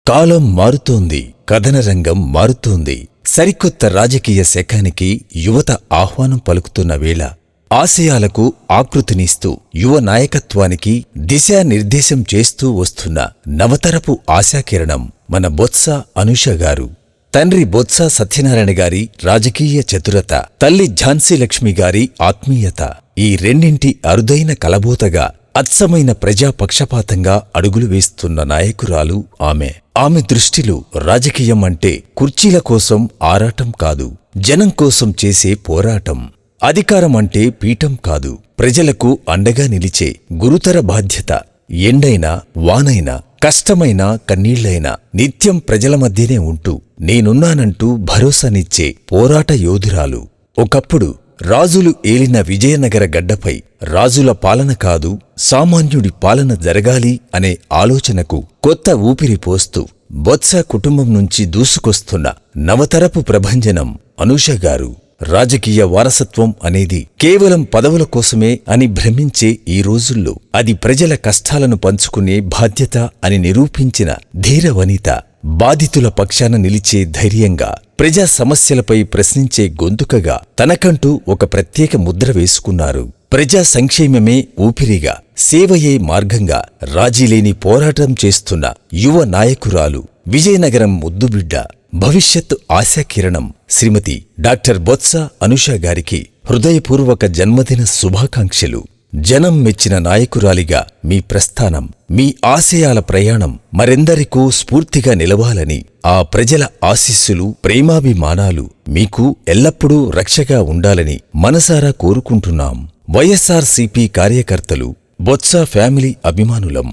కాలం మారుతోంది, కథనరంగం మారుతోంది. సరికొత్త రాజకీయ శకానికి యువత ఆహ్వానం పలుకుతున్న వేళ ఆశయాలకు ఆకృతినిస్తూ యువ నాయకత్వానికి దిశానిర్దేశం చేస్తూ వస్తున్న నవతరపు ఆశాకిరణం మన బొత్స అనూష గారు. తండ్రి బొత్స సత్యనారాయణ గారి రాజకీయ చతురత, తల్లి ఝాన్సీ లక్ష్మి గారి ఆత్మీయత, ఈ రెండింటి అరుదైన కలబోతగా అచ్చమైన ప్రజాపక్షపాతంగా అడుగులు వేస్తున్న నాయకురాలు ఆమె. ఆమె దృష్టిలో రాజకీయం అంటే కుర్చీల కోసం ఆరాటం కాదు, జనం కోసం చేసే పోరాటం. అధికారం అంటే పీఠం కాదు, ప్రజలకు అండగా నిలిచే గురుతర బాధ్యత. ఎండైనా వానైనా, కష్టమైనా కన్నీళ్లైనా నిత్యం ప్రజల మధ్యనే ఉంటూ నేనున్నానంటూ భరోసానిచ్చే పోరాట యోధురాలు. ఒకప్పుడు రాజులు ఏలిన విజయనగర గడ్డపై రాజుల పాలన కాదు, సామాన్యుడి పాలన జరగాలి అనే ఆలోచనకు కొత్త ఊపిరి పోస్తూ బొత్స కుటుంబం నుంచి దూసుకొస్తున్న నవతరపు ప్రభంజనం అనూష గారు. రాజకీయ వారసత్వం అనేది కేవలం పదవుల కోసమే అని భ్రమించే ఈ రోజుల్లో అది ప్రజల కష్టాలను పంచుకునే బాధ్యత అని నిరూపించిన ధీరవనిత. బాధితుల పక్షాన నిలిచే ధైర్యంగా, ప్రజా సమస్యలపై ప్రశ్నించే గొంతుకగా తనకంటూ ఒక ప్రత్యేక ముద్ర వేసుకున్నారు. ప్రజా సంక్షేమమే ఊపిరిగా, సేవయే మార్గంగా రాజీలేని పోరాటం చేస్తున్న యువ నాయకురాలు, విజయనగరం ముద్దుబిడ్డ, భవిష్యత్తు ఆశాకిరణం శ్రీమతి డాక్టర్ బొత్స అనూష గారికి హృదయపూర్వక జన్మదిన శుభాకాంక్షలు. జనం మెచ్చిన నాయకురాలిగా మీ ప్రస్థానం, మీ ఆశయాల ప్రయాణం మరెందరికో స్ఫూర్తిగా నిలవాలని, ఆ ప్రజల ఆశీస్సులు, ప్రేమాభిమానాలు మీకు ఎల్లప్పుడూ రక్షగా ఉండాలని మనసారా కోరుకుంటున్నాం. వైఎస్ఆర్సీపీ కార్యకర్తలు, బొత్స ఫ్యామిలీ అభిమానులం.